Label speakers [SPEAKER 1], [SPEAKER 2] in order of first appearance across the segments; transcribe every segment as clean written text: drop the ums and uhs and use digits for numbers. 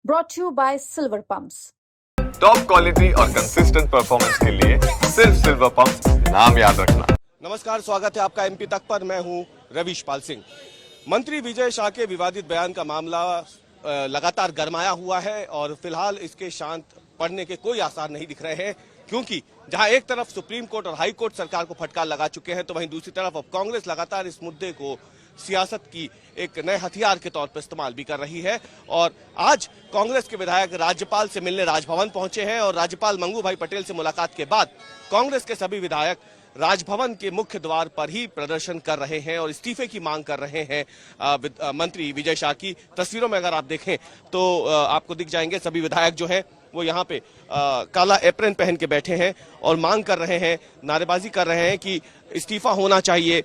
[SPEAKER 1] brought to you by Silver Pumps.
[SPEAKER 2] Top quality और consistent performance के लिए सिर्फ सिल्वर पंप्स, नाम याद रखना।
[SPEAKER 3] नमस्कार, स्वागत है आपका एमपी तक पर। मैं हूं रवीश पाल सिंह। मंत्री विजय शाह के विवादित बयान का मामला लगातार गरमाया हुआ है और फिलहाल इसके शांत पड़ने के कोई आसार नहीं दिख रहे हैं, क्योंकि जहां एक तरफ सुप्रीम कोर्ट और हाई कोर्ट सरकार को फटकार लगा चुके हैं, तो वहीं दूसरी तरफ अब कांग्रेस लगातार इस मुद्दे को सियासत की एक नए हथियार के तौर पर इस्तेमाल भी कर रही है। और आज कांग्रेस के विधायक राज्यपाल से मिलने राजभवन पहुंचे हैं और राज्यपाल मंगू भाई पटेल से मुलाकात के बाद कांग्रेस के सभी विधायक राजभवन के मुख्य द्वार पर ही प्रदर्शन कर रहे हैं और इस्तीफे की मांग कर रहे हैं मंत्री विजय शाह की। तस्वीरों में अगर आप देखें तो आपको दिख जाएंगे सभी विधायक जो हैं वो यहाँ पे काला एप्रन पहन के बैठे हैं और मांग कर रहे हैं, नारेबाजी कर रहे हैं कि इस्तीफा होना चाहिए।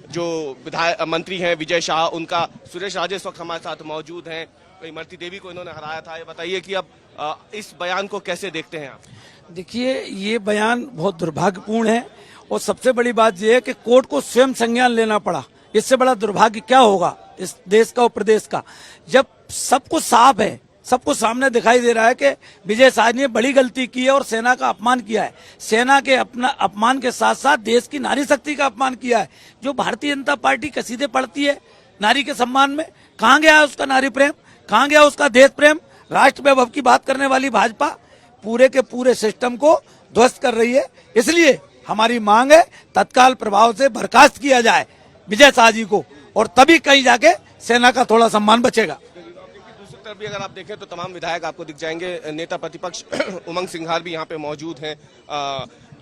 [SPEAKER 3] जो विधायक मंत्री हैं विजय शाह, उनका सुरेश राजे इस वक्त हमारे साथ मौजूद हैं। इमरती देवी को इन्होंने हराया था। ये बताइए कि अब इस बयान को कैसे देखते हैं आप?
[SPEAKER 4] देखिए, ये बयान बहुत दुर्भाग्यपूर्ण है और सबसे बड़ी बात यह है कि कोर्ट को स्वयं संज्ञान लेना पड़ा। इससे बड़ा दुर्भाग्य क्या होगा इस देश का और प्रदेश का, जब सब कुछ साफ है, सबको सामने दिखाई दे रहा है कि विजय शाह ने बड़ी गलती की है और सेना का अपमान किया है। सेना के अपना अपमान के साथ साथ देश की नारी शक्ति का अपमान किया है। जो भारतीय जनता पार्टी कसीदे पढ़ती है नारी के सम्मान में, कहाँ गया है उसका नारी प्रेम, कहाँ गया उसका देश प्रेम? राष्ट्र वैभव की बात करने वाली भाजपा पूरे के पूरे सिस्टम को ध्वस्त कर रही है। इसलिए हमारी मांग है तत्काल प्रभाव से बर्खास्त किया जाए विजय शाह जी को, और तभी कहीं जाके सेना का थोड़ा सम्मान बचेगा।
[SPEAKER 3] दूसरी तरफ भी अगर आप देखें तो तमाम विधायक आपको दिख जाएंगे। नेता प्रतिपक्ष उमंग सिंघार भी यहाँ पे मौजूद हैं,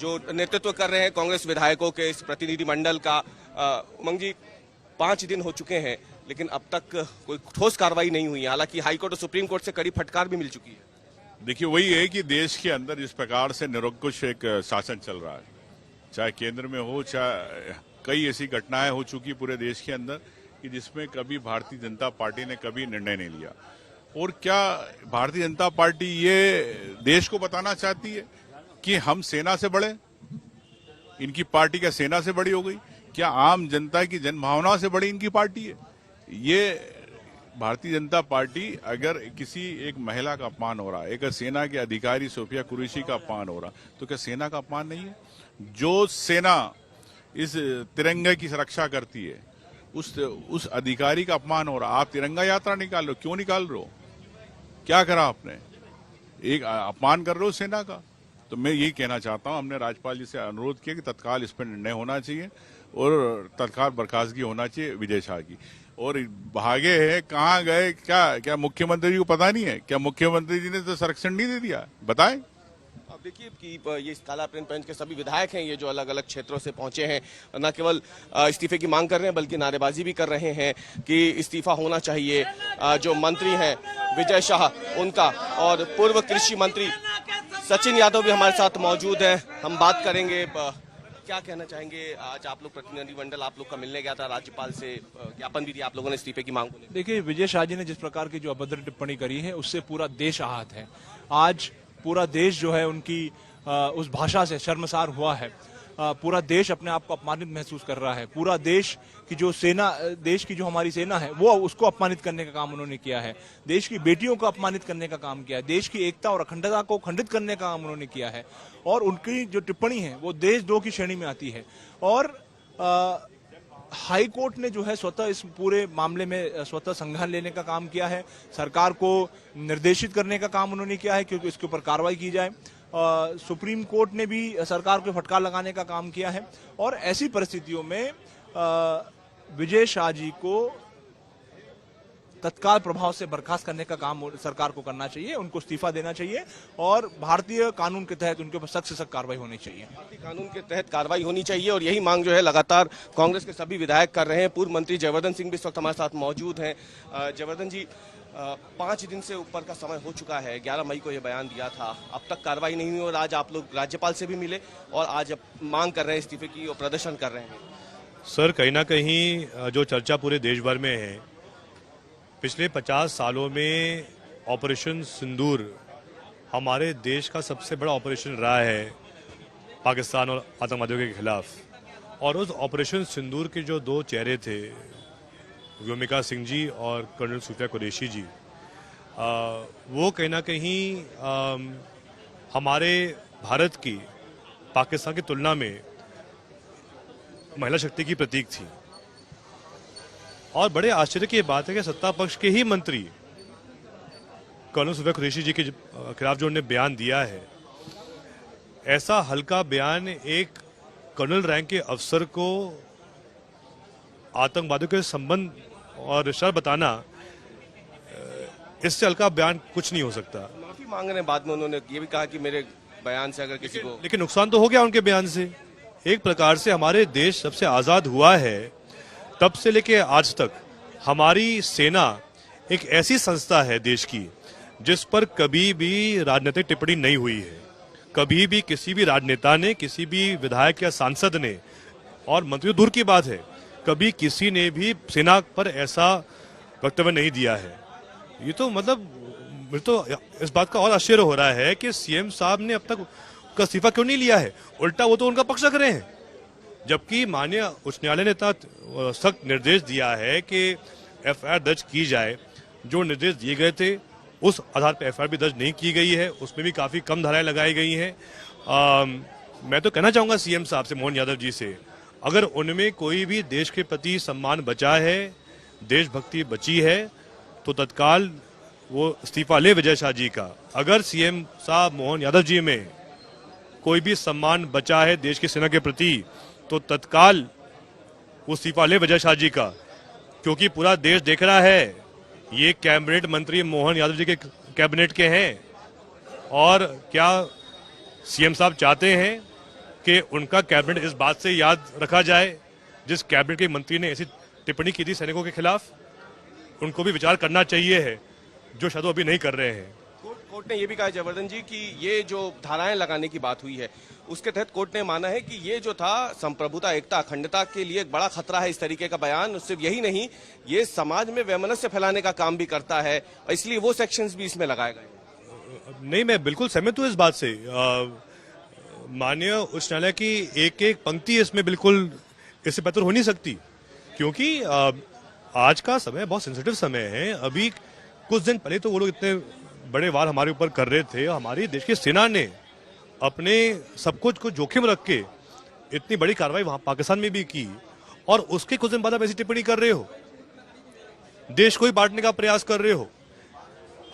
[SPEAKER 3] जो नेतृत्व कर रहे हैं कांग्रेस विधायकों के इस प्रतिनिधिमंडल का। उमंग जी, 5 दिन हो चुके हैं लेकिन अब तक कोई ठोस कार्रवाई नहीं हुई है। हालांकि हाईकोर्ट और सुप्रीम कोर्ट से कड़ी फटकार भी मिल चुकी है।
[SPEAKER 5] देखिए, वही है कि देश के अंदर इस प्रकार से निरंकुश एक शासन चल रहा है, चाहे केंद्र में हो, चाहे कई ऐसी घटनाएं हो चुकी पूरे देश के अंदर कि जिसमें कभी भारतीय जनता पार्टी ने कभी निर्णय नहीं लिया। और क्या भारतीय जनता पार्टी ये देश को बताना चाहती है कि हम सेना से बड़े? इनकी पार्टी क्या सेना से बड़ी हो गई? क्या आम जनता की जनभावना से बड़ी इनकी पार्टी है? ये भारतीय जनता पार्टी, अगर किसी एक महिला का अपमान हो रहा है, एक सेना के अधिकारी सोफिया कुरैशी का अपमान हो रहा, तो क्या सेना का अपमान नहीं है? जो सेना इस तिरंगे की सुरक्षा करती है, उस अधिकारी का अपमान हो रहा। आप तिरंगा यात्रा निकाल रहे हो, क्यों निकाल रहे हो? क्या करा आपने? एक अपमान कर रहे हो सेना का। तो मैं यही कहना चाहता हूं, हमने राज्यपाल जी से अनुरोध किया कि तत्काल इस पर निर्णय होना चाहिए और तत्काल बर्खास्तगी होना चाहिए विजय शाह की। और भागे हैं, कहाँ गए? क्या मुख्यमंत्री जी को पता नहीं है? क्या मुख्यमंत्री जी ने तो संरक्षण नहीं दे दिया? बताएं।
[SPEAKER 3] अब देखिए कि ये काला प्रिंट पहन के सभी विधायक हैं, ये जो अलग अलग क्षेत्रों से पहुंचे हैं, न केवल इस्तीफे की मांग कर रहे हैं बल्कि नारेबाजी भी कर रहे हैं कि इस्तीफा होना चाहिए। जो मंत्री हैं विजय शाह उनका, और पूर्व कृषि मंत्री सचिन यादव भी हमारे साथ मौजूद हैं। हम बात करेंगे। क्या कहना चाहेंगे? आज आप लोग प्रतिनिधिमंडल आप लोग का मिलने गया था, राज्यपाल से ज्ञापन भी दिया आप लोगों ने इस्तीफे की मांग को लेकर।
[SPEAKER 6] देखिए, विजय शाह जी ने जिस प्रकार की जो अभद्र टिप्पणी करी है उससे पूरा देश आहत है। आज पूरा देश जो है उनकी उस भाषा से शर्मसार हुआ है। पूरा देश अपने आप को अपमानित महसूस कर रहा है। पूरा देश की जो सेना, देश की जो हमारी सेना है, वो उसको अपमानित करने का काम उन्होंने किया है। देश की बेटियों को अपमानित करने का काम किया है। देश की एकता और अखंडता को खंडित करने का काम उन्होंने किया है। और उनकी जो टिप्पणी है वो देशद्रोह की श्रेणी में आती है। और हाई कोर्ट ने जो है स्वतः इस पूरे मामले में स्वतः संज्ञान लेने का काम किया है। सरकार को निर्देशित करने का काम उन्होंने किया है क्योंकि इसके ऊपर कार्रवाई की जाए। सुप्रीम कोर्ट ने भी सरकार को फटकार लगाने का काम किया है। और ऐसी परिस्थितियों में विजय शाह जी को तत्काल प्रभाव से बर्खास्त करने का काम सरकार को करना चाहिए, उनको इस्तीफा देना चाहिए और भारतीय कानून के तहत उनके ऊपर सख्त से सख्त कार्रवाई होनी चाहिए।
[SPEAKER 3] भारतीय कानून के तहत कार्रवाई होनी चाहिए और यही मांग जो है लगातार कांग्रेस के सभी विधायक कर रहे हैं। पूर्व मंत्री जयवर्धन सिंह भी इस वक्त हमारे साथ मौजूद हैं। जयवर्धन जी, 5 दिन से ऊपर का समय हो चुका है, 11 मई को यह बयान दिया था, अब तक कार्रवाई नहीं हुई और आज आप लोग राज्यपाल से भी मिले और आज मांग कर रहे हैं इस्तीफे की और प्रदर्शन कर रहे हैं।
[SPEAKER 7] सर, कहीं ना कहीं जो चर्चा पूरे देश भर में है, पिछले 50 सालों में ऑपरेशन सिंदूर हमारे देश का सबसे बड़ा ऑपरेशन रहा है पाकिस्तान और आतंकवादियों के खिलाफ। और उस ऑपरेशन सिंदूर के जो 2 चेहरे थे, व्योमिका सिंह जी और कर्नल सोफिया कुरैशी जी, वो कहीं ना कहीं हमारे भारत की पाकिस्तान की तुलना में महिला शक्ति की प्रतीक थी। और बड़े आश्चर्य की बात है कि सत्ता पक्ष के ही मंत्री कर्नल सूफिया कुरैशी जी के खिलाफ जो उन्होंने बयान दिया है, ऐसा हल्का बयान एक कर्नल रैंक के अफसर को आतंकवादियों के संबंध और शर बताना, इससे हल्का बयान कुछ नहीं हो सकता।
[SPEAKER 3] माफी मांगने बाद में उन्होंने ये भी कहा कि मेरे बयान से अगर किसी को,
[SPEAKER 7] लेकिन नुकसान तो हो गया उनके बयान से। एक प्रकार से हमारे देश जब से आजाद हुआ है तब से लेके आज तक हमारी सेना एक ऐसी संस्था है देश की जिस पर कभी भी राजनीतिक टिप्पणी नहीं हुई है। कभी भी किसी भी राजनेता ने, किसी भी विधायक या सांसद ने, और मंत्री दूर की बात है, कभी किसी ने भी सेना पर ऐसा वक्तव्य नहीं दिया है। ये तो मतलब मुझे तो इस बात का और आश्चर्य हो रहा है कि सीएम साहब ने अब तक उसका इस्तीफा क्यों नहीं लिया है। उल्टा वो तो उनका पक्ष रख रहे हैं, जबकि माननीय उच्च न्यायालय ने सख्त निर्देश दिया है कि एफआईआर दर्ज की जाए। जो निर्देश दिए गए थे उस आधार पर एफआईआर भी दर्ज नहीं की गई है, उसमें भी काफी कम धाराएं लगाई गई हैं। मैं तो कहना चाहूंगा सीएम साहब से, मोहन यादव जी से, अगर उनमें कोई भी देश के प्रति सम्मान बचा है, देशभक्ति बची है, तो तत्काल वो इस्तीफा ले विजय शाह जी का। अगर सीएम साहब मोहन यादव जी में कोई भी सम्मान बचा है देश की सेना के प्रति, तो तत्काल वो इस्तीफा ले विजय शाह जी का, क्योंकि पूरा देश देख रहा है ये कैबिनेट मंत्री मोहन यादव जी के कैबिनेट के हैं। और क्या सीएम साहब चाहते हैं कि उनका कैबिनेट इस बात से याद रखा जाए जिस कैबिनेट के मंत्री ने ऐसी टिप्पणी की थी सैनिकों के खिलाफ? उनको भी विचार करना चाहिए है, जो शायद वो अभी नहीं कर रहे हैं।
[SPEAKER 3] कोर्ट ने यह भी कहा जयवर्धन जी कि ये जो धाराएं लगाने की बात हुई है उसके तहत कोर्ट ने माना है कि ये जो था संप्रभुता, एकता, अखंडता के लिए एक बड़ा खतरा है इस तरीके का बयान। सिर्फ यही नहीं, ये समाज में वैमनस्य फैलाने का काम भी करता है, इसलिए वो सेक्शंस भी इसमें लगाए गए।
[SPEAKER 7] नहीं, मैं बिल्कुल सहमत हूँ इस बात से। माननीय उच्च न्यायालय की एक एक पंक्ति इसमें बिल्कुल इससे बेहतर हो नहीं सकती, क्योंकि आज का समय बहुत सेंसिटिव समय है। अभी कुछ दिन पहले तो वो लोग इतने बड़े वार हमारे ऊपर कर रहे थे, हमारी देश की सेना ने अपने सब कुछ को जोखिम रख के इतनी बड़ी कार्रवाई वहां पाकिस्तान में भी की, और उसके कुछ दिन बाद आप ऐसी टिप्पणी कर रहे हो, देश को ही बांटने का प्रयास कर रहे हो।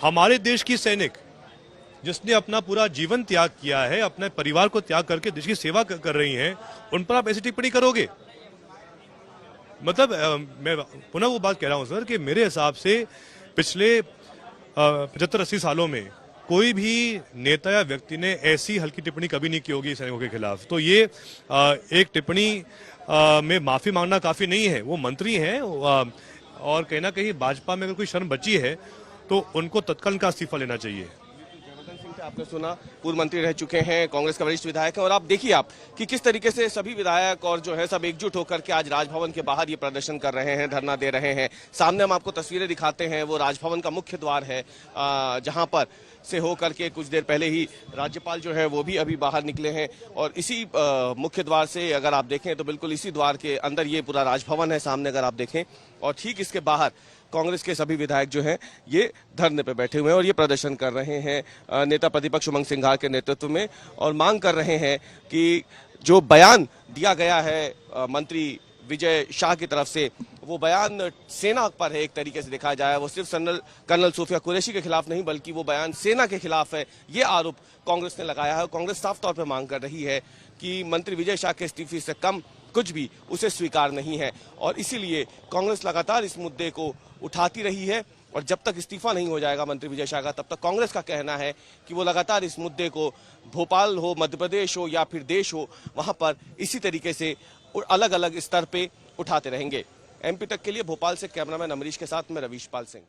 [SPEAKER 7] हमारे देश की सैनिक जिसने अपना पूरा जीवन त्याग किया है, अपने परिवार को त्याग करके देश की सेवा कर रही हैं, उन पर आप ऐसी टिप्पणी करोगे? मतलब मैं पुनः वो बात कह रहा हूं सर कि मेरे हिसाब से पिछले 75-80 सालों में कोई भी नेता या व्यक्ति ने ऐसी हल्की टिप्पणी कभी नहीं की होगी सैनिकों के खिलाफ। तो ये एक टिप्पणी में माफी मांगना काफी नहीं है। वो मंत्री हैं और कहीं ना कहीं भाजपा में अगर कोई शर्म बची है तो उनको तत्काल उनका इस्तीफा लेना चाहिए।
[SPEAKER 3] आपने सुना, पूर्व मंत्री रह चुके हैं, कांग्रेस का वरिष्ठ विधायक है, और आप देखिए आप कि किस तरीके से सभी विधायक और जो है सब एकजुट होकर के आज राजभवन के बाहर ये प्रदर्शन कर रहे हैं, धरना दे रहे हैं। सामने हम आपको तस्वीरें दिखाते हैं, वो राजभवन का मुख्य द्वार है जहां पर से होकर के कुछ देर पहले ही राज्यपाल जो है वो भी अभी बाहर निकले हैं। और इसी मुख्य द्वार से अगर आप देखें तो बिल्कुल इसी द्वार के अंदर ये पूरा राजभवन है सामने अगर आप देखें, और ठीक इसके बाहर कांग्रेस के सभी विधायक जो हैं ये धरने पे बैठे हुए हैं और ये प्रदर्शन कर रहे हैं नेता प्रतिपक्ष उमंग सिंघार के नेतृत्व में, और मांग कर रहे हैं कि जो बयान दिया गया है मंत्री विजय शाह की तरफ से, वो बयान सेना पर है एक तरीके से देखा जाए। वो सिर्फ कर्नल सूफिया कुरैशी के खिलाफ नहीं बल्कि वो बयान सेना के खिलाफ है, ये आरोप कांग्रेस ने लगाया है। कांग्रेस साफ तौर पर मांग कर रही है कि मंत्री विजय शाह के इस्तीफे से कम कुछ भी उसे स्वीकार नहीं है, और इसीलिए कांग्रेस लगातार इस मुद्दे को उठाती रही है। और जब तक इस्तीफा नहीं हो जाएगा मंत्री विजय शाह का, तब तक कांग्रेस का कहना है कि वो लगातार इस मुद्दे को भोपाल हो, मध्य प्रदेश हो या फिर देश हो, वहां पर इसी तरीके से अलग अलग स्तर पे उठाते रहेंगे। एमपी तक के लिए भोपाल से कैमरामैन अमरीश के साथ में रवीश पाल सिंह।